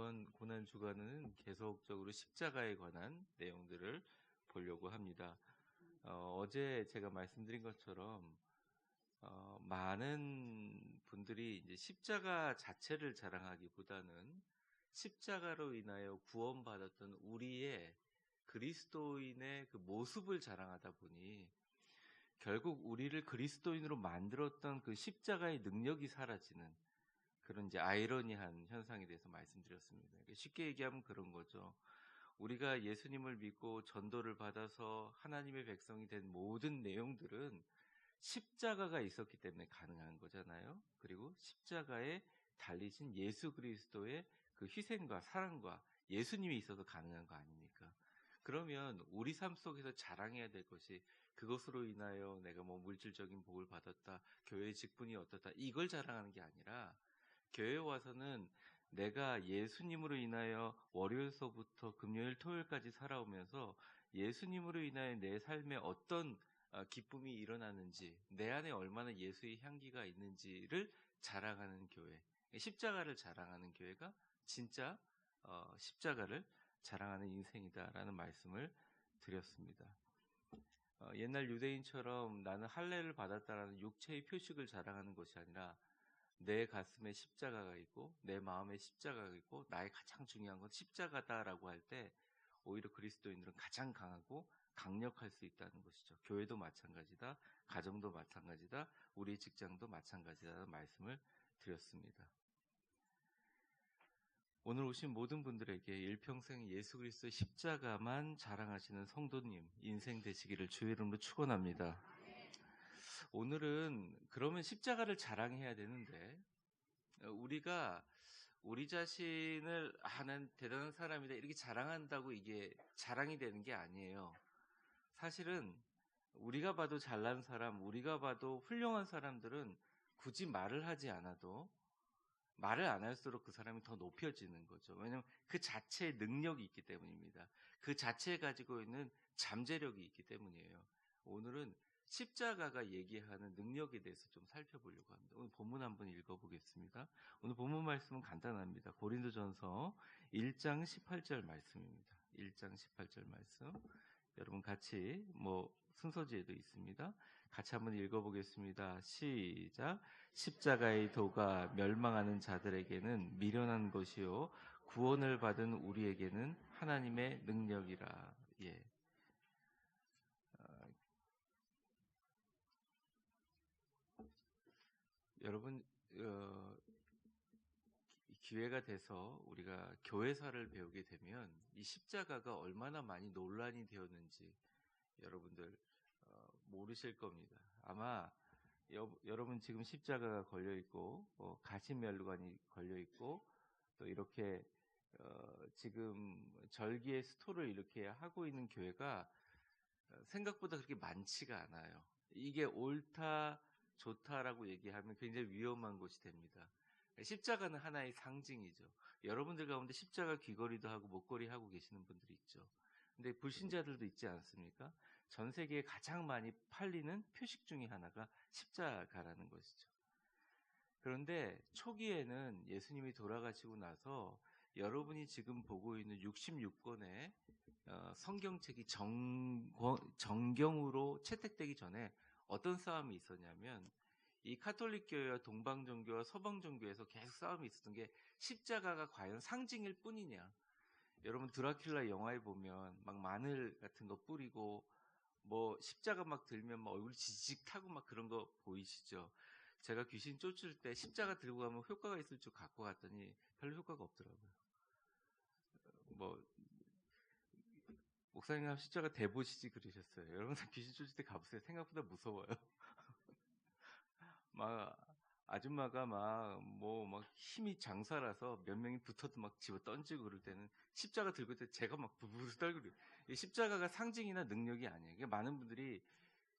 이번 고난 주간은 계속적으로 십자가에 관한 내용들을 보려고 합니다. 어제 제가 말씀드린 것처럼 많은 분들이 이제 십자가 자체를 자랑하기보다는 십자가로 인하여 구원받았던 우리의 그리스도인의 그 모습을 자랑하다 보니 결국 우리를 그리스도인으로 만들었던 그 십자가의 능력이 사라지는 그런 이제 아이러니한 현상에 대해서 말씀드렸습니다. 쉽게 얘기하면 그런 거죠. 우리가 예수님을 믿고 전도를 받아서 하나님의 백성이 된 모든 내용들은 십자가가 있었기 때문에 가능한 거잖아요. 그리고 십자가에 달리신 예수 그리스도의 그 희생과 사랑과 예수님이 있어서 가능한 거 아닙니까? 그러면 우리 삶 속에서 자랑해야 될 것이 그것으로 인하여 내가 뭐 물질적인 복을 받았다, 교회의 직분이 어떻다, 이걸 자랑하는 게 아니라 교회에 와서는 내가 예수님으로 인하여 월요일서부터 금요일, 토요일까지 살아오면서 예수님으로 인하여 내 삶에 어떤 기쁨이 일어나는지, 내 안에 얼마나 예수의 향기가 있는지를 자랑하는 교회, 십자가를 자랑하는 교회가 진짜 십자가를 자랑하는 인생이다라는 말씀을 드렸습니다. 옛날 유대인처럼 나는 할례를 받았다라는 육체의 표식을 자랑하는 것이 아니라 내 가슴에 십자가가 있고 내 마음에 십자가가 있고 나의 가장 중요한 건 십자가다라고 할 때 오히려 그리스도인들은 가장 강하고 강력할 수 있다는 것이죠. 교회도 마찬가지다. 가정도 마찬가지다. 우리 직장도 마찬가지다라는 말씀을 드렸습니다. 오늘 오신 모든 분들에게 일평생 예수 그리스도의 십자가만 자랑하시는 성도님 인생 되시기를 주의 이름으로 축원합니다. 오늘은 그러면 십자가를 자랑해야 되는데 우리가 우리 자신을 난 대단한 사람이다 이렇게 자랑한다고 이게 자랑이 되는 게 아니에요. 사실은 우리가 봐도 잘난 사람, 우리가 봐도 훌륭한 사람들은 굳이 말을 하지 않아도 말을 안 할수록 그 사람이 더 높여지는 거죠. 왜냐하면 그 자체의 능력이 있기 때문입니다. 그 자체에 가지고 있는 잠재력이 있기 때문이에요. 오늘은 십자가가 얘기하는 능력에 대해서 좀 살펴보려고 합니다. 오늘 본문 한번 읽어보겠습니다. 오늘 본문 말씀은 간단합니다. 고린도전서 1장 18절 말씀입니다. 1장 18절 말씀. 여러분 같이 순서지에도 있습니다. 같이 한번 읽어보겠습니다. 시작. 십자가의 도가 멸망하는 자들에게는 미련한 것이요 구원을 받은 우리에게는 하나님의 능력이라. 예. 여러분 기회가 돼서 우리가 교회사를 배우게 되면 이 십자가가 얼마나 많이 논란이 되었는지 여러분들 모르실 겁니다. 아마 여러분 지금 십자가가 걸려 있고 가시면류관이 걸려 있고 또 이렇게 지금 절기의 스토를 이렇게 하고 있는 교회가 생각보다 그렇게 많지가 않아요. 이게 옳다 좋다라고 얘기하면 굉장히 위험한 것이 됩니다. 십자가는 하나의 상징이죠. 여러분들 가운데 십자가 귀걸이도 하고 목걸이 하고 계시는 분들이 있죠. 근데 불신자들도 있지 않습니까? 전 세계에 가장 많이 팔리는 표식 중에 하나가 십자가라는 것이죠. 그런데 초기에는 예수님이 돌아가시고 나서 여러분이 지금 보고 있는 66권의 성경책이 정경으로 채택되기 전에 어떤 싸움이 있었냐면 이 카톨릭 교회와 동방 종교와 서방 종교에서 계속 싸움이 있었던 게 십자가가 과연 상징일 뿐이냐. 여러분 드라큘라 영화에 보면 막 마늘 같은 거 뿌리고 십자가 막 들면 막 얼굴 지직 타고 막 그런 거 보이시죠? 제가 귀신 쫓을 때 십자가 들고 가면 효과가 있을 줄 갖고 갔더니 별로 효과가 없더라고요. 목사님 십자가 대보시지 그러셨어요. 여러분 귀신 쫓을 때 가보세요. 생각보다 무서워요. 아줌마가 막 힘이 장사라서 몇 명이 붙어도 막 집어 던지고 그럴 때는 십자가 들고 있을 때 제가 막 부부스 떨고 십자가가 상징이나 능력이 아니에요. 그러니까 많은 분들이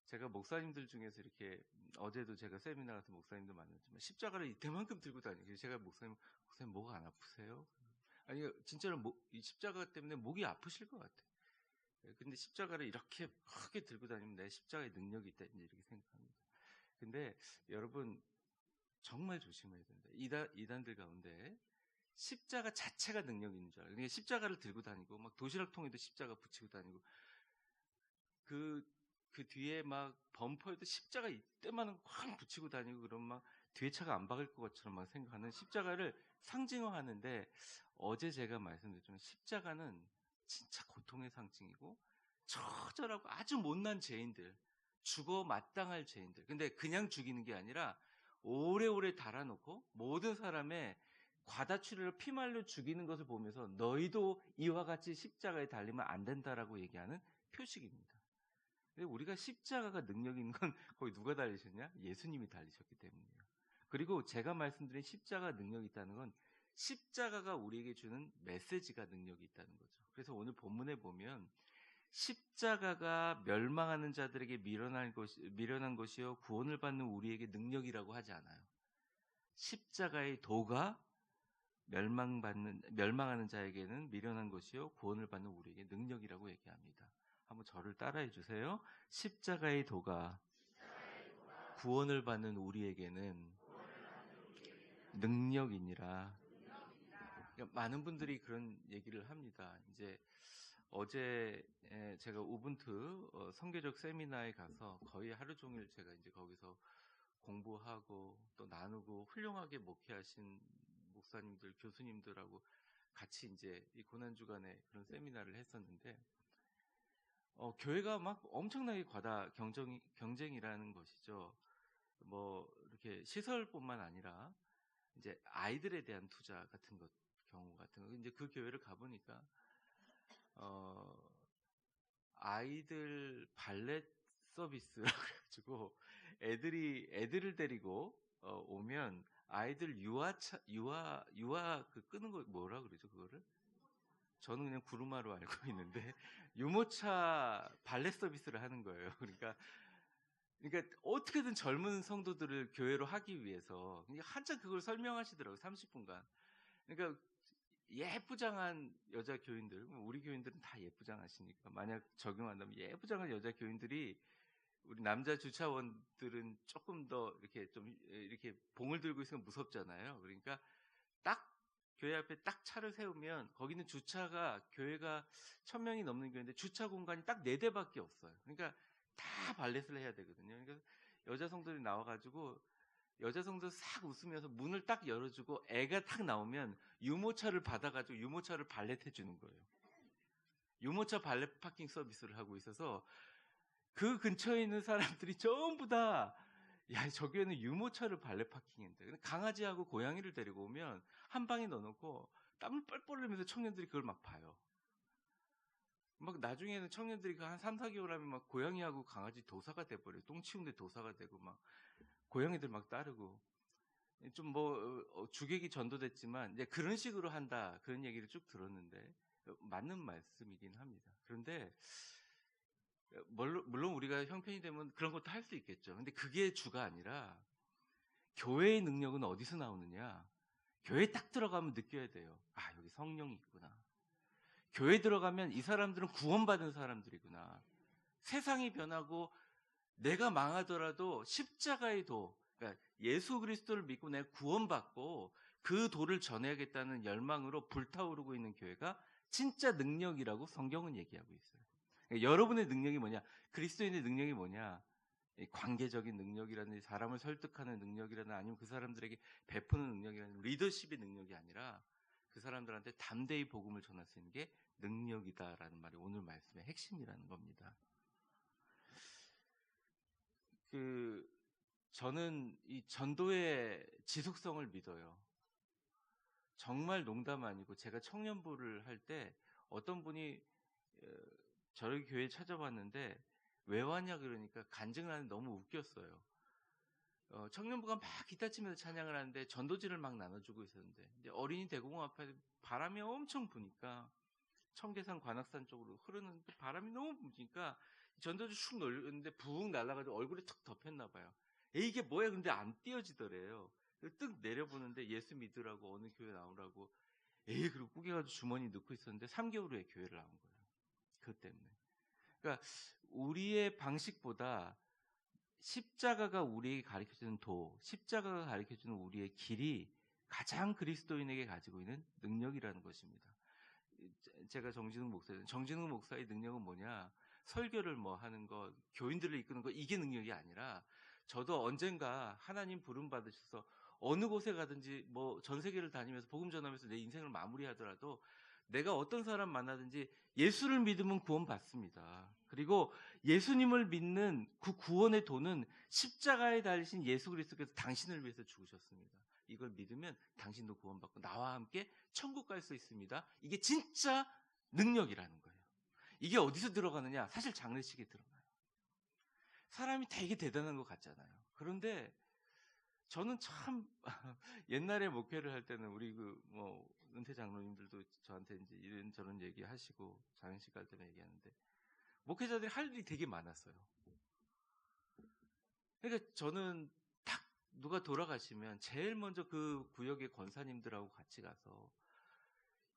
제가 목사님들 중에서 이렇게 어제도 제가 세미나 같은 목사님도 만났지만 십자가를 이때만큼 들고 다니고 그래서 제가 목사님 목 안 아프세요? 아니 진짜로 이 십자가 때문에 목이 아프실 것 같아요. 근데 십자가를 이렇게 크게 들고 다니면 내 십자가의 능력이 있다 이렇게 생각합니다. 근데 여러분 정말 조심해야 된다. 이단들 가운데 십자가 자체가 능력 있는 줄 알아요. 그러니까 십자가를 들고 다니고 막 도시락통에도 십자가 붙이고 다니고 그 뒤에 막 범퍼에도 십자가 이때만은 확 붙이고 다니고 그러면 막 뒤에 차가 안 박을 것처럼 막 생각하는 십자가를 상징화하는데, 어제 제가 말씀드렸지만 십자가는 진짜 고통의 상징이고 처절하고 아주 못난 죄인들, 죽어 마땅할 죄인들, 근데 그냥 죽이는 게 아니라 오래오래 달아놓고 모든 사람의 과다출혈로 피말려 죽이는 것을 보면서 너희도 이와 같이 십자가에 달리면 안 된다라고 얘기하는 표식입니다. 근데 우리가 십자가가 능력 있는 건 거기 누가 달리셨냐? 예수님이 달리셨기 때문이에요. 그리고 제가 말씀드린 십자가 능력이 있다는 건 십자가가 우리에게 주는 메시지가 능력이 있다는 거죠. 그래서 오늘 본문에 보면 십자가가 멸망하는 자들에게 미련한 것이요 구원을 받는 우리에게 능력이라고 하지 않아요. 십자가의 도가 멸망하는 자에게는 미련한 것이요 구원을 받는 우리에게 능력이라고 얘기합니다. 한번 저를 따라해 주세요. 십자가의 도가 구원을 받는 우리에게는 능력이니라. 그러니까 많은 분들이 그런 얘기를 합니다. 이제 어제 제가 우분투 선교적 세미나에 가서 거의 하루 종일 제가 이제 거기서 공부하고 또 나누고 훌륭하게 목회하신 목사님들, 교수님들하고 같이 이제 이 고난주간에 그런 세미나를 했었는데, 교회가 막 엄청나게 경쟁이라는 것이죠. 뭐 이렇게 시설뿐만 아니라 이제 아이들에 대한 투자 같은 경우 같은 거, 이제 그 교회를 가보니까 아이들 발렛 서비스라고 해가지고 애들을 데리고 오면 아이들 유아 끄는 거 뭐라 그러죠 그거를? 저는 그냥 구루마로 알고 있는데 유모차 발렛 서비스를 하는 거예요. 그러니까 어떻게든 젊은 성도들을 교회로 하기 위해서 한참 그걸 설명하시더라고요. 30분간. 그러니까 예쁘장한 여자 교인들, 우리 교인들은 다 예쁘장하시니까 만약 적용한다면 예쁘장한 여자 교인들이 우리 남자 주차원들은 조금 더 이렇게 봉을 들고 있으면 무섭잖아요. 그러니까 딱 교회 앞에 딱 차를 세우면 거기는 주차가 교회가 1000명이 넘는 교회인데 주차 공간이 딱 4대밖에 없어요. 그러니까 다 발렛을 해야 되거든요. 그러니까 여자 성도들이 나와가지고 여자 성도 싹 웃으면서 문을 딱 열어주고 애가 딱 나오면 유모차를 받아가지고 유모차를 발렛 해주는 거예요. 유모차 발렛 파킹 서비스를 하고 있어서 그 근처에 있는 사람들이 전부 다 야, 저 교회는 유모차를 발렛 파킹인데 강아지하고 고양이를 데리고 오면 한 방에 넣어놓고 땀을 뻘뻘 흘리면서 청년들이 그걸 막 봐요. 막 나중에는 청년들이 한 3, 4개월 하면 막 고양이하고 강아지 도사가 돼버려요. 똥 치운데 도사가 되고 막 고양이들 막 따르고 좀 주객이 전도됐지만 이제 그런 식으로 한다 그런 얘기를 쭉 들었는데 맞는 말씀이긴 합니다. 그런데 물론 우리가 형편이 되면 그런 것도 할 수 있겠죠. 근데 그게 주가 아니라 교회의 능력은 어디서 나오느냐? 교회에 딱 들어가면 느껴야 돼요. 아, 여기 성령이 있구나. 교회 들어가면 이 사람들은 구원받은 사람들이구나. 세상이 변하고 내가 망하더라도 십자가의 도, 그러니까 예수 그리스도를 믿고 내가 구원받고 그 도를 전해야겠다는 열망으로 불타오르고 있는 교회가 진짜 능력이라고 성경은 얘기하고 있어요. 그러니까 여러분의 능력이 뭐냐? 그리스도인의 능력이 뭐냐? 관계적인 능력이라든지 사람을 설득하는 능력이라든지 아니면 그 사람들에게 베푸는 능력이라든지 리더십의 능력이 아니라 그 사람들한테 담대히 복음을 전할 수 있는 게 능력이다라는 말이 오늘 말씀의 핵심이라는 겁니다. 저는 이 전도의 지속성을 믿어요. 정말 농담 아니고 제가 청년부를 할 때 어떤 분이 저희 교회에 찾아왔는데 왜 왔냐 그러니까 간증을 하는데 너무 웃겼어요. 청년부가 막 기타 치면서 찬양을 하는데 전도지를 막 나눠주고 있었는데 이제 어린이 대공원 앞에 바람이 엄청 부니까 청계산 관악산 쪽으로 흐르는 바람이 너무 부니까 전도지 슉 놀렸는데 붕 날아가지고 얼굴에 툭 덮였나 봐요. 이게 뭐야? 근데 안 띄어지더래요. 뜩 내려보는데 예수 믿으라고 어느 교회 나오라고 그리고 꾸겨가지고 주머니 넣고 있었는데 3개월 후에 교회를 나온 거예요. 그것 때문에. 그러니까 우리의 방식보다 십자가가 우리에게 가르쳐주는 도, 십자가가 가르쳐주는 우리의 길이 가장 그리스도인에게 가지고 있는 능력이라는 것입니다. 제가 정진웅 목사의 능력은 뭐냐? 설교를 뭐 하는 것, 교인들을 이끄는 것, 이게 능력이 아니라 저도 언젠가 하나님 부름 받으셔서 어느 곳에 가든지 뭐 전 세계를 다니면서 복음 전하면서 내 인생을 마무리하더라도 내가 어떤 사람 만나든지 예수를 믿으면 구원 받습니다. 그리고 예수님을 믿는 그 구원의 도는 십자가에 달리신 예수 그리스도께서 당신을 위해서 죽으셨습니다. 이걸 믿으면 당신도 구원받고 나와 함께 천국 갈 수 있습니다. 이게 진짜 능력이라는 거예요. 이게 어디서 들어가느냐? 사실 장례식에 들어가요. 사람이 되게 대단한 것 같잖아요. 그런데 저는 참 옛날에 목회를 할 때는 우리 은퇴 장로님들도 저한테 이제 이런저런 얘기하시고 장례식 갈 때는 얘기하는데 목회자들이 할 일이 되게 많았어요. 그러니까 저는 딱 누가 돌아가시면 제일 먼저 그 구역의 권사님들하고 같이 가서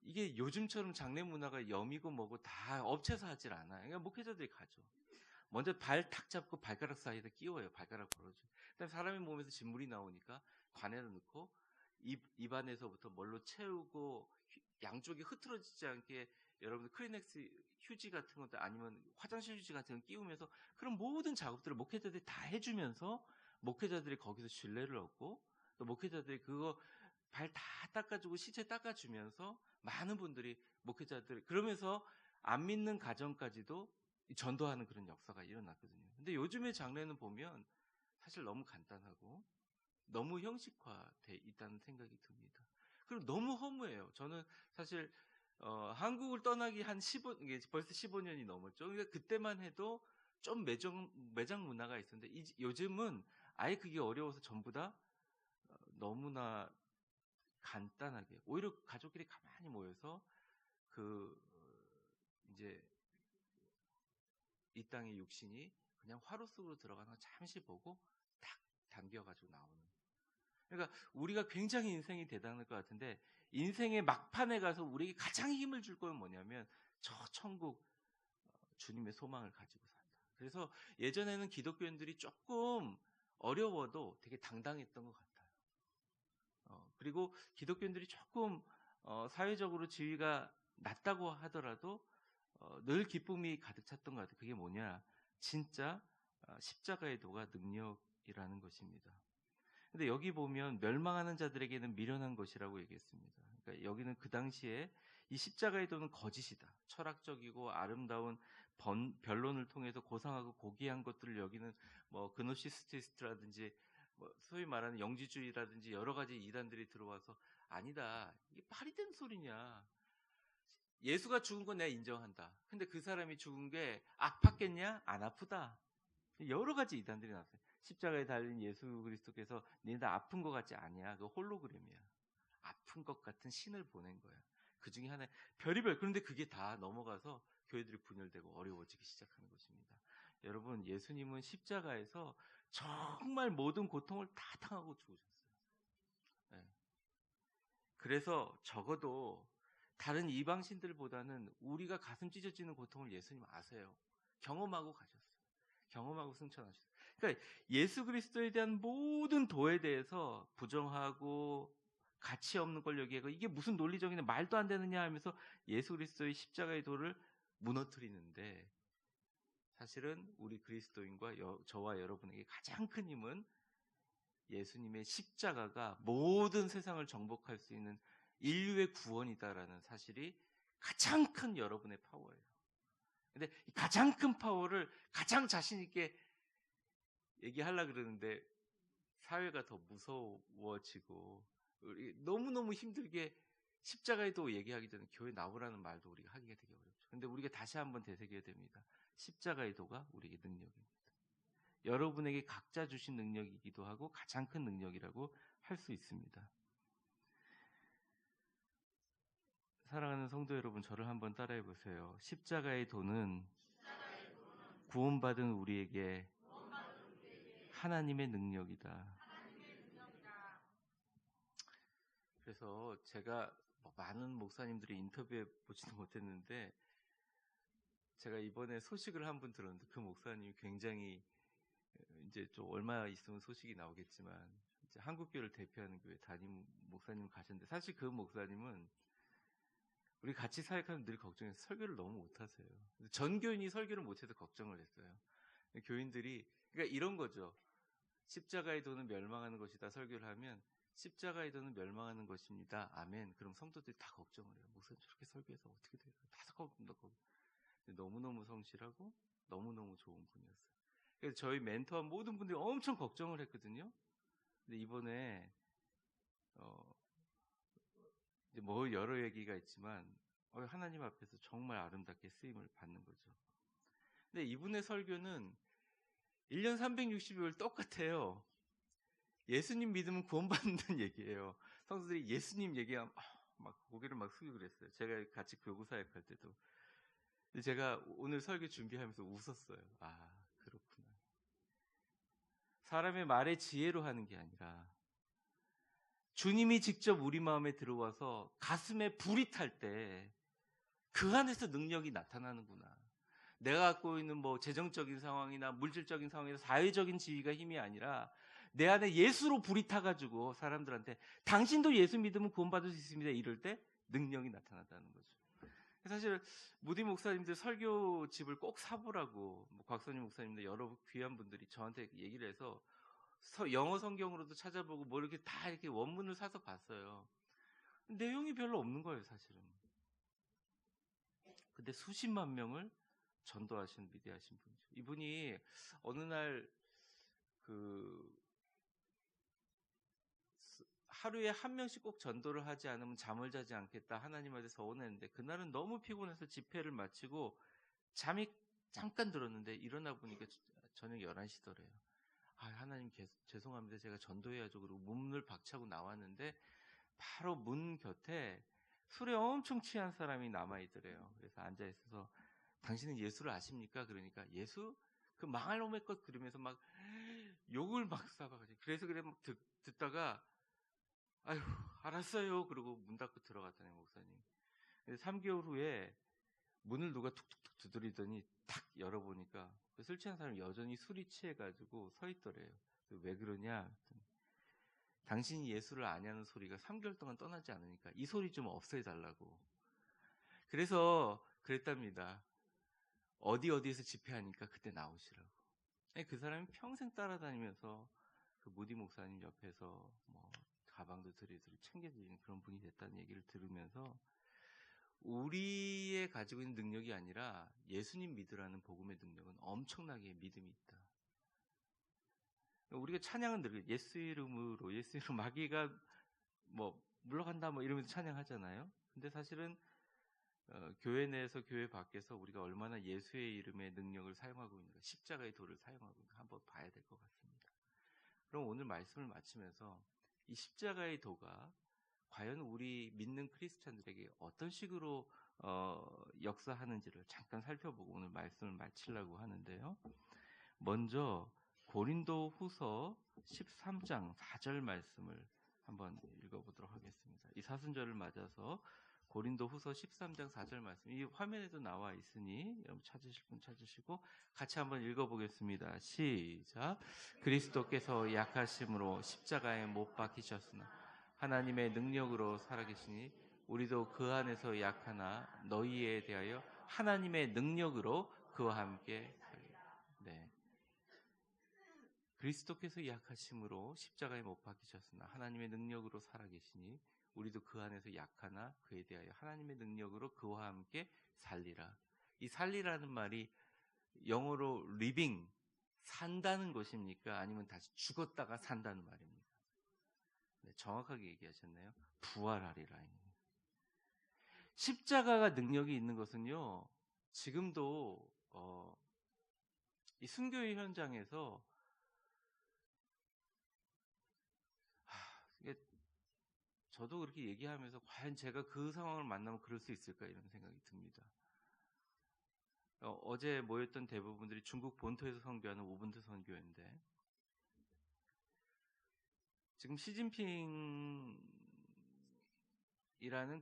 이게 요즘처럼 장례 문화가 염이고 뭐고 다 업체에서 하질 않아요. 그러니까 목회자들이 가죠. 먼저 발 탁 잡고 발가락 사이에다 끼워요. 발가락 걸어줘요. 그다음에 사람의 몸에서 진물이 나오니까 관에다 넣고 입안에서부터 뭘로 채우고 양쪽이 흐트러지지 않게 여러분들 크리넥스 휴지 같은 것도 아니면 화장실 휴지 같은 거 끼우면서 그런 모든 작업들을 목회자들이 다 해주면서 목회자들이 거기서 신뢰를 얻고 또 목회자들이 그거 발 다 닦아주고 시체 닦아주면서 많은 분들이 목회자들 그러면서 안 믿는 가정까지도 전도하는 그런 역사가 일어났거든요. 근데 요즘의 장례는 보면 사실 너무 간단하고 너무 형식화돼 있다는 생각이 듭니다. 그리고 너무 허무해요. 저는 사실 한국을 떠나기 이게 벌써 15년이 넘었죠. 그러니까 그때만 해도 좀 매장 문화가 있었는데 요즘은 아예 그게 어려워서 전부 다 너무나 간단하게 오히려 가족끼리 가만히 모여서 이제 이 땅의 육신이 그냥 화로 속으로 들어가는 거 잠시 보고 딱 당겨가지고 나오는. 그러니까 우리가 굉장히 인생이 대단할 것 같은데 인생의 막판에 가서 우리에게 가장 힘을 줄 건 뭐냐면 저 천국 주님의 소망을 가지고 산다. 그래서 예전에는 기독교인들이 조금 어려워도 되게 당당했던 것 같아요. 그리고 기독교인들이 조금 사회적으로 지위가 낮다고 하더라도 늘 기쁨이 가득 찼던 것 같아요. 그게 뭐냐? 진짜 십자가의 도가 능력이라는 것입니다. 근데 여기 보면 멸망하는 자들에게는 미련한 것이라고 얘기했습니다. 그러니까 여기는 그 당시에 이 십자가의 도는 거짓이다. 철학적이고 아름다운 변론을 통해서 고상하고 고귀한 것들을 여기는 뭐 그노시스티스트라든지 뭐 소위 말하는 영지주의라든지 여러 가지 이단들이 들어와서 아니다. 이게 말이 되는 소리냐. 예수가 죽은 건 내가 인정한다. 근데 그 사람이 죽은 게 아팠겠냐? 안 아프다. 여러 가지 이단들이 나왔어요. 십자가에 달린 예수 그리스도께서 니네들 아픈 것 같지 아니야. 그 홀로그램이야. 아픈 것 같은 신을 보낸 거야. 그 중에 하나 별의별. 그런데 그게 다 넘어가서 교회들이 분열되고 어려워지기 시작하는 것입니다. 여러분 예수님은 십자가에서 정말 모든 고통을 다 당하고 죽으셨어요. 네. 그래서 적어도 다른 이방신들보다는 우리가 가슴 찢어지는 고통을 예수님 아세요. 경험하고 가셨어요. 경험하고 승천하셨어요. 그러니까 예수 그리스도에 대한 모든 도에 대해서 부정하고 가치 없는 걸 여기하고 이게 무슨 논리적인 말도 안 되느냐 하면서 예수 그리스도의 십자가의 도를 무너뜨리는데 사실은 우리 그리스도인과 저와 여러분에게 가장 큰 힘은 예수님의 십자가가 모든 세상을 정복할 수 있는 인류의 구원이다라는 사실이 가장 큰 여러분의 파워예요. 근데 가장 큰 파워를 가장 자신 있게 얘기하려고 그러는데 사회가 더 무서워지고 우리 너무너무 힘들게 십자가에도 얘기하기 전에 교회 나오라는 말도 우리가 하기가 되게 어렵죠. 근데 우리가 다시 한번 되새겨야 됩니다. 십자가의 도가 우리에게 능력입니다. 여러분에게 각자 주신 능력이기도 하고 가장 큰 능력이라고 할 수 있습니다. 사랑하는 성도 여러분, 저를 한번 따라해 보세요. 십자가의 도는 구원받은 우리에게 하나님의 능력이다. 그래서 제가 많은 목사님들이 인터뷰해 보지도 못했는데 제가 이번에 소식을 한 분 들었는데 그 목사님이 굉장히 이제 좀 얼마 있으면 소식이 나오겠지만 한국교회를 대표하는 교회 담임 목사님 가셨는데, 사실 그 목사님은 우리 같이 사역하면 늘 걱정해서 설교를 너무 못하세요. 전 교인이 설교를 못해서 걱정을 했어요. 교인들이, 그러니까 이런 거죠. 십자가의 도는 멸망하는 것이다 설교를 하면, 십자가의 도는 멸망하는 것입니다. 아멘. 그럼 성도들이 다 걱정을 해요. 목사님 저렇게 설교해서 어떻게 돼요? 다 걱정한다고. 너무너무 성실하고 너무너무 좋은 분이었어요. 그래서 저희 멘토한 모든 분들이 엄청 걱정을 했거든요. 근데 이번에 이제 뭐 여러 얘기가 있지만 하나님 앞에서 정말 아름답게 쓰임을 받는 거죠. 근데 이분의 설교는 1년 365일 똑같아요. 예수님 믿으면 구원받는다는 얘기예요. 성도들이 예수님 얘기하면 막 고개를 막 숙이고 그랬어요. 제가 같이 교구 사역할 때도. 근데 제가 오늘 설교 준비하면서 웃었어요. 아, 그렇구나. 사람의 말의 지혜로 하는 게 아니라 주님이 직접 우리 마음에 들어와서 가슴에 불이 탈 때 그 안에서 능력이 나타나는구나. 내가 갖고 있는 뭐 재정적인 상황이나 물질적인 상황이나 사회적인 지위가 힘이 아니라 내 안에 예수로 불이 타가지고 사람들한테 당신도 예수 믿으면 구원받을 수 있습니다. 이럴 때 능력이 나타난다는 거죠. 사실 무디 목사님들 설교집을 꼭 사보라고 곽선희 목사님들 여러 귀한 분들이 저한테 얘기를 해서 영어 성경으로도 찾아보고 뭐 이렇게 다 이렇게 원문을 사서 봤어요. 내용이 별로 없는 거예요, 사실은. 근데 수십만 명을 전도하신 위대하신 분이죠. 이분이 어느 날 하루에 한 명씩 꼭 전도를 하지 않으면 잠을 자지 않겠다 하나님한테 서원했는데, 그날은 너무 피곤해서 집회를 마치고 잠이 잠깐 들었는데 일어나 보니까 저녁 11시더래요. 하나님 죄송합니다. 제가 전도해야죠. 그리고 문을 박차고 나왔는데 바로 문 곁에 술에 엄청 취한 사람이 남아있더래요. 그래서 앉아있어서 당신은 예수를 아십니까? 그러니까 예수? 그 망할 놈의 것 그러면서 막 욕을 막 싸봐가지고, 그래서 막 듣다가 아유 알았어요. 그러고 문 닫고 들어갔다네 목사님. 3개월 후에 문을 누가 툭툭툭 두드리더니 탁 열어보니까 술 취한 사람이 여전히 술이 취해가지고 서 있더래요. 왜 그러냐? 당신이 예수를 아냐는 소리가 3개월 동안 떠나지 않으니까 이 소리 좀 없애달라고. 그래서 그랬답니다. 어디에서 집회하니까 그때 나오시라고. 그 사람이 평생 따라다니면서 그 무디 목사님 옆에서 뭐 가방도 들이들이 챙겨드리는 그런 분이 됐다는 얘기를 들으면서, 우리의 가지고 있는 능력이 아니라 예수님 믿으라는 복음의 능력은 엄청나게 믿음이 있다. 우리가 찬양은 늘 예수 이름으로 마귀가 뭐 물러간다 뭐 이러면서 찬양하잖아요. 근데 사실은 교회 내에서 교회 밖에서 우리가 얼마나 예수의 이름의 능력을 사용하고 있는가, 십자가의 도를 사용하고 있는가 한번 봐야 될 것 같습니다. 그럼 오늘 말씀을 마치면서 이 십자가의 도가 과연 우리 믿는 크리스찬들에게 어떤 식으로 역사하는지를 잠깐 살펴보고 오늘 말씀을 마치려고 하는데요. 먼저 고린도 후서 13장 4절 말씀을 한번 읽어보도록 하겠습니다. 이 사순절을 맞아서 고린도 후서 13장 4절 말씀, 이 화면에도 나와 있으니 여러분 찾으실 분 찾으시고 같이 한번 읽어보겠습니다. 시작. 그리스도께서 약하심으로 십자가에 못 박히셨으나 하나님의 능력으로 살아계시니 우리도 그 안에서 약하나 너희에 대하여 하나님의 능력으로 그와 함께 네. 그리스도께서 약하심으로 십자가에 못 박히셨으나 하나님의 능력으로 살아계시니 우리도 그 안에서 약하나 그에 대하여 하나님의 능력으로 그와 함께 살리라. 이 살리라는 말이 영어로 living, 산다는 것입니까? 아니면 다시 죽었다가 산다는 말입니까? 네, 정확하게 얘기하셨네요. 부활하리라. 십자가가 능력이 있는 것은요, 지금도 이 순교의 현장에서 저도 그렇게 얘기하면서 과연 제가 그 상황을 만나면 그럴 수 있을까 이런 생각이 듭니다. 어제 모였던 대부분들이 중국 본토에서 선교하는 오분트 선교회인데, 지금 시진핑이라는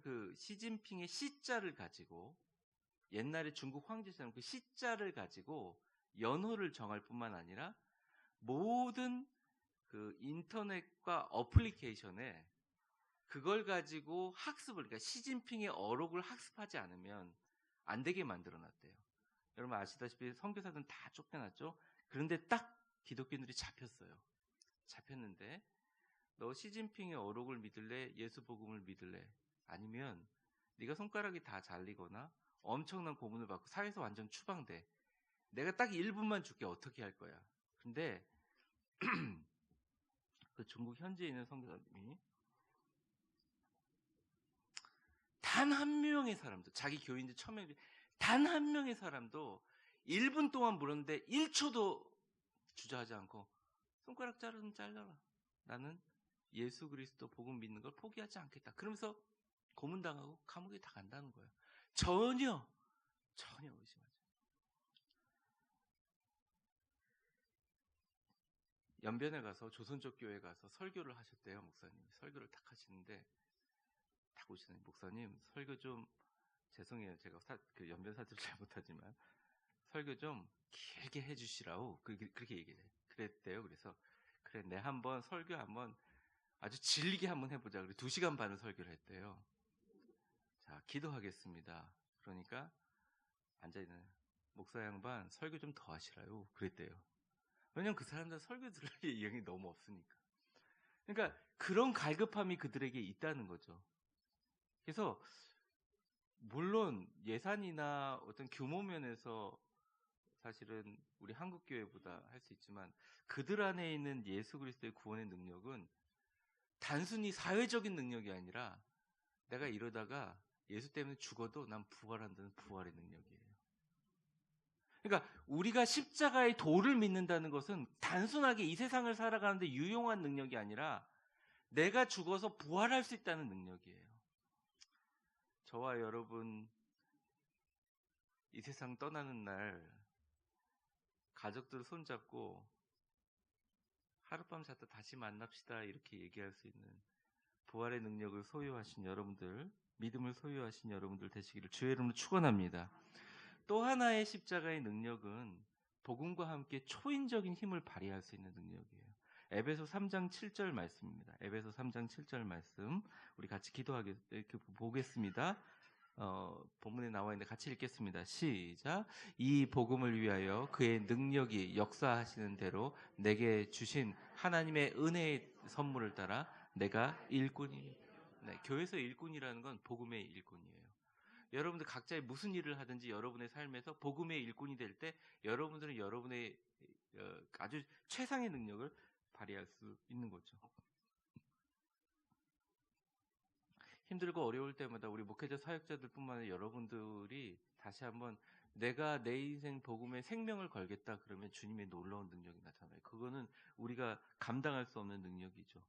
그 시진핑의 시자를 가지고, 옛날에 중국 황제처럼 그 시자를 가지고 연호를 정할 뿐만 아니라 모든 그 인터넷과 어플리케이션에 그걸 가지고 학습을, 그러니까 시진핑의 어록을 학습하지 않으면 안 되게 만들어 놨대요. 여러분 아시다시피 선교사들은 다 쫓겨났죠? 그런데 딱 기독교인들이 잡혔어요. 잡혔는데 너 시진핑의 어록을 믿을래? 예수 복음을 믿을래? 아니면 네가 손가락이 다 잘리거나 엄청난 고문을 받고 사회에서 완전 추방돼. 내가 딱 1분만 줄게. 어떻게 할 거야? 근데 그 중국 현지에 있는 선교사님이 단 한 명의 사람도, 자기 교인들 1000명, 단 한 명의 사람도 1분 동안 물었는데 1초도 주저하지 않고 손가락 자르면 잘라라. 나는 예수 그리스도 복음 믿는 걸 포기하지 않겠다. 그러면서 고문당하고 감옥에 다 간다는 거예요. 전혀 의심하지 않아요. 연변에 가서 조선족 교회 가서 설교를 하셨대요. 목사님이 설교를 딱 하시는데 딱 오시더니 목사님 설교 좀 죄송해요. 제가 그 연변 사투리 잘 못하지만 설교 좀 길게 해주시라고 그렇게 얘기해요. 그랬대요. 그래서 그래 내 한번 설교 한번 아주 질리게 한번 해보자. 그래 2시간 반을 설교를 했대요. 자 기도하겠습니다. 그러니까 앉아있는 목사 양반 설교 좀 더 하시라요. 그랬대요. 왜냐면 그 사람들 설교 들을 의향이 너무 없으니까. 그러니까 그런 갈급함이 그들에게 있다는 거죠. 그래서 물론 예산이나 어떤 규모 면에서 사실은 우리 한국교회보다 할 수 있지만 그들 안에 있는 예수 그리스도의 구원의 능력은 단순히 사회적인 능력이 아니라 내가 이러다가 예수 때문에 죽어도 난 부활한다는 부활의 능력이에요. 그러니까 우리가 십자가의 도를 믿는다는 것은 단순하게 이 세상을 살아가는데 유용한 능력이 아니라 내가 죽어서 부활할 수 있다는 능력이에요. 저와 여러분 이 세상 떠나는 날 가족들 손잡고 하룻밤 잤다 다시 만납시다 이렇게 얘기할 수 있는 부활의 능력을 소유하신 여러분들, 믿음을 소유하신 여러분들 되시기를 주의 이름으로 축원합니다. 또 하나의 십자가의 능력은 복음과 함께 초인적인 힘을 발휘할 수 있는 능력이에요. 에베소 3장 7절 말씀입니다. 에베소 3장 7절 말씀 우리 같이 보겠습니다. 본문에 나와 있는데 같이 읽겠습니다. 시작. 이 복음을 위하여 그의 능력이 역사하시는 대로 내게 주신 하나님의 은혜의 선물을 따라 내가 일꾼이. 네, 교회에서 일꾼이라는 건 복음의 일꾼이에요. 여러분들 각자의 무슨 일을 하든지 여러분의 삶에서 복음의 일꾼이 될 때 여러분들은 여러분의 아주 최상의 능력을 발휘할 수 있는 거죠. 힘들고 어려울 때마다 우리 목회자 사역자들뿐만 아니라 여러분들이 다시 한번 내가 내 인생 복음에 생명을 걸겠다 그러면 주님의 놀라운 능력이 나타나요. 그거는 우리가 감당할 수 없는 능력이죠.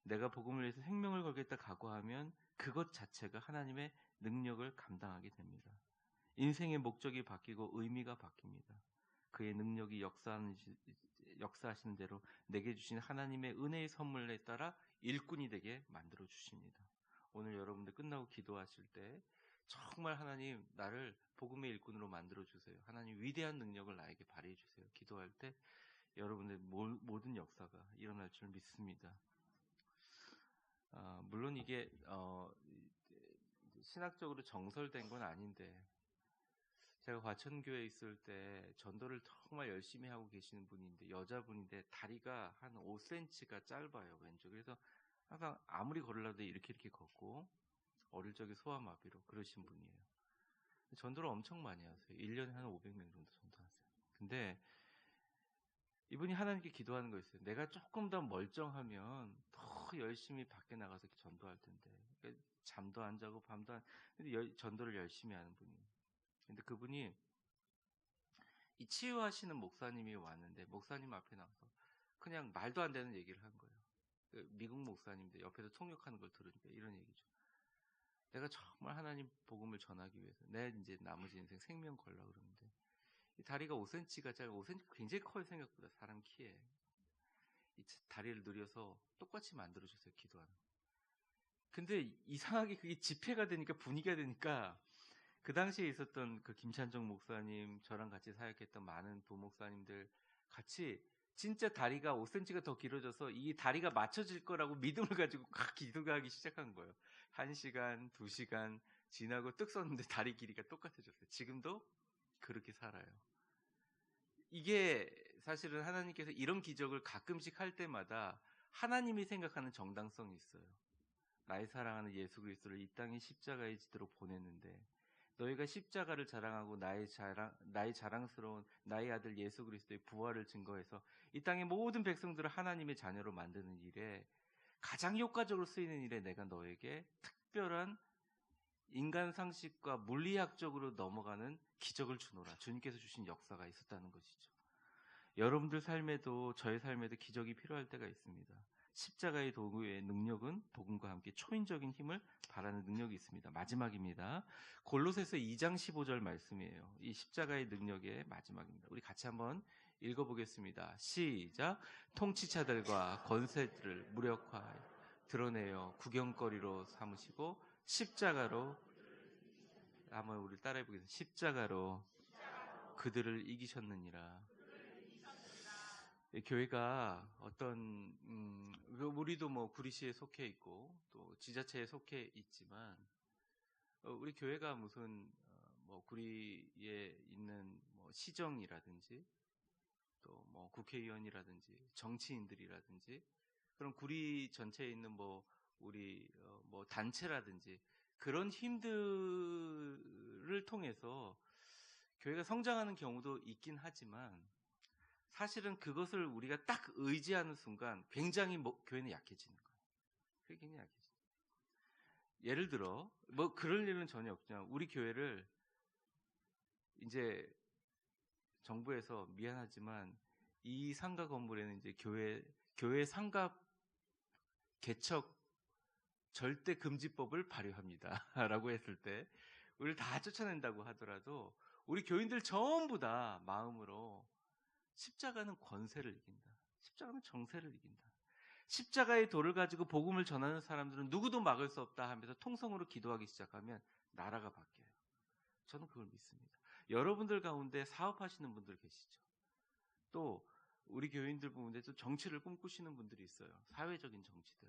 내가 복음을 위해서 생명을 걸겠다 각오하면 그것 자체가 하나님의 능력을 감당하게 됩니다. 인생의 목적이 바뀌고 의미가 바뀝니다. 그의 능력이 역사하시는 대로 내게 주신 하나님의 은혜의 선물에 따라 일꾼이 되게 만들어 주십니다. 오늘 여러분들 끝나고 기도하실 때 정말 하나님 나를 복음의 일꾼으로 만들어 주세요. 하나님 위대한 능력을 나에게 발휘해 주세요. 기도할 때 여러분의 모든 역사가 일어날 줄 믿습니다. 물론 이게 신학적으로 정설된 건 아닌데 제가 과천교회에 있을 때 전도를 정말 열심히 하고 계시는 분인데 여자분인데 다리가 한 5cm가 짧아요. 왼쪽. 그래서 항상 아무리 걸으려도 이렇게 걷고 어릴 적에 소아마비로 그러신 분이에요. 전도를 엄청 많이 하세요. 1년에 한 500명 정도 전도하세요. 근데 이분이 하나님께 기도하는 거 있어요. 내가 조금 더 멀쩡하면 더 열심히 밖에 나가서 전도할 텐데. 그러니까 잠도 안 자고 밤도 안 근데 전도를 열심히 하는 분이에요. 근데 그분이 이 치유하시는 목사님이 왔는데 목사님 앞에 나와서 그냥 말도 안 되는 얘기를 한 거예요. 미국 목사님인데 옆에서 통역하는 걸 들으니까 이런 얘기죠. 내가 정말 하나님 복음을 전하기 위해서 내 이제 나머지 인생 생명 걸려고 그러는데 이 다리가 5cm가 짧고 5cm 굉장히 커요. 생각보다 사람 키에. 이 다리를 늘려서 똑같이 만들어주세요. 기도하는. 근데 이상하게 그게 집회가 되니까 분위기가 되니까 그 당시에 있었던 그 김찬정 목사님 저랑 같이 사역했던 많은 부목사님들 같이 진짜 다리가 5cm가 더 길어져서 이 다리가 맞춰질 거라고 믿음을 가지고 기도하기 시작한 거예요. 1시간, 2시간 지나고 뚝 섰는데 다리 길이가 똑같아졌어요. 지금도 그렇게 살아요. 이게 사실은 하나님께서 이런 기적을 가끔씩 할 때마다 하나님이 생각하는 정당성이 있어요. 나의 사랑하는 예수 그리스도를 이 땅에 십자가에 지도록 보냈는데 너희가 십자가를 자랑하고 나의 자랑스러운 나의 아들 예수 그리스도의 부활을 증거해서 이 땅의 모든 백성들을 하나님의 자녀로 만드는 일에 가장 효과적으로 쓰이는 일에 내가 너에게 특별한 인간 상식과 물리학적으로 넘어가는 기적을 주노라. 주님께서 주신 역사가 있었다는 것이죠. 여러분들 삶에도 저의 삶에도 기적이 필요할 때가 있습니다. 십자가의 도구의 능력은 복음과 함께 초인적인 힘을 발하는 능력이 있습니다. 마지막입니다. 골로새서 2장 15절 말씀이에요. 이 십자가의 능력의 마지막입니다. 우리 같이 한번 읽어보겠습니다. 시작. 통치자들과 권세들을 무력화하여 드러내어 구경거리로 삼으시고 십자가로 한번 우리 따라해 보겠습니다. 십자가로 그들을 이기셨느니라. 교회가 어떤 우리도 뭐 구리시에 속해 있고 또 지자체에 속해 있지만 우리 교회가 무슨 뭐 구리에 있는 뭐 시정이라든지 또 뭐 국회의원이라든지 정치인들이라든지 그런 구리 전체에 있는 뭐 우리 뭐 단체라든지 그런 힘들을 통해서 교회가 성장하는 경우도 있긴 하지만 사실은 그것을 우리가 딱 의지하는 순간 굉장히 교회는 약해지는 거예요. 굉장히 약해지죠. 예를 들어 뭐 그럴 일은 전혀 없지만 우리 교회를 이제 정부에서 미안하지만 이 상가 건물에는 이제 교회 상가 개척 절대 금지법을 발효합니다라고 했을 때 우리를 다 쫓아낸다고 하더라도 우리 교인들 전부 다 마음으로 십자가는 권세를 이긴다. 십자가는 정세를 이긴다. 십자가의 도를 가지고 복음을 전하는 사람들은 누구도 막을 수 없다 하면서 통성으로 기도하기 시작하면 나라가 바뀌어요. 저는 그걸 믿습니다. 여러분들 가운데 사업하시는 분들 계시죠. 또 우리 교인들 가운데도 정치를 꿈꾸시는 분들이 있어요. 사회적인 정치들.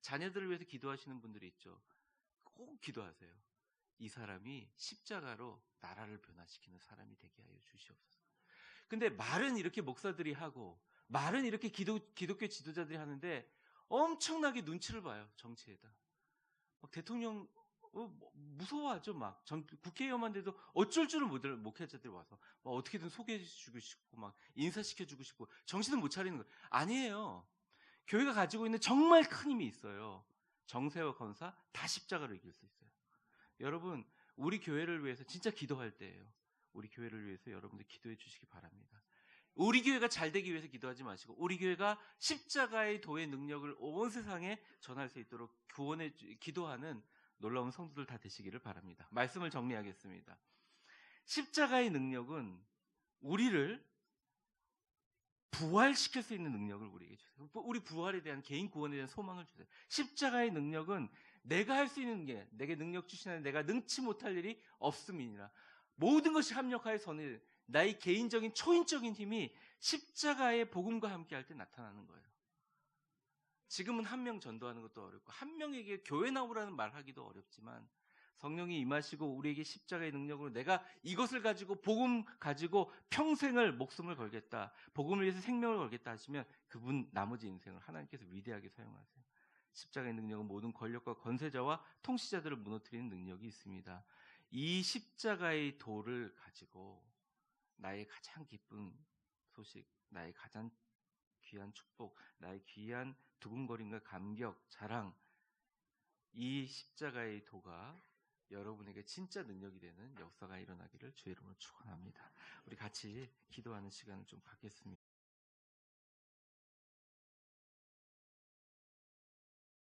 자녀들을 위해서 기도하시는 분들이 있죠. 꼭 기도하세요. 이 사람이 십자가로 나라를 변화시키는 사람이 되게 하여 주시옵소서. 근데 말은 이렇게 목사들이 하고 말은 이렇게 기독교 지도자들이 하는데 엄청나게 눈치를 봐요. 정치에다. 막 대통령 무서워하죠. 막 국회의원만 돼도 어쩔 줄을 모르는 목회자들이 와서 막 어떻게든 소개해주고 싶고 막 인사시켜주고 싶고 정신을 못 차리는 거예요. 아니에요. 교회가 가지고 있는 정말 큰 힘이 있어요. 정세와 권사 다 십자가로 이길 수 있어요. 여러분 우리 교회를 위해서 진짜 기도할 때예요. 우리 교회를 위해서 여러분들 기도해 주시기 바랍니다. 우리 교회가 잘 되기 위해서 기도하지 마시고 우리 교회가 십자가의 도의 능력을 온 세상에 전할 수 있도록 기도하는 놀라운 성도들 다 되시기를 바랍니다. 말씀을 정리하겠습니다. 십자가의 능력은 우리를 부활시킬 수 있는 능력을 우리에게 주세요. 우리 부활에 대한 개인 구원에 대한 소망을 주세요. 십자가의 능력은 내가 할 수 있는 게 내게 능력 주시는 내가 능치 못할 일이 없음이니라. 모든 것이 합력하여 선을 나의 개인적인 초인적인 힘이 십자가의 복음과 함께 할 때 나타나는 거예요. 지금은 한 명 전도하는 것도 어렵고 한 명에게 교회 나오라는 말하기도 어렵지만 성령이 임하시고 우리에게 십자가의 능력으로 내가 이것을 가지고 복음 가지고 평생을 목숨을 걸겠다. 복음을 위해서 생명을 걸겠다 하시면 그분 나머지 인생을 하나님께서 위대하게 사용하세요. 십자가의 능력은 모든 권력과 권세자와 통치자들을 무너뜨리는 능력이 있습니다. 이 십자가의 도를 가지고 나의 가장 기쁜 소식, 나의 가장 귀한 축복, 나의 귀한 두근거림과 감격, 자랑, 이 십자가의 도가 여러분에게 진짜 능력이 되는 역사가 일어나기를 주의 이름으로 축원합니다. 우리 같이 기도하는 시간을 좀 갖겠습니다.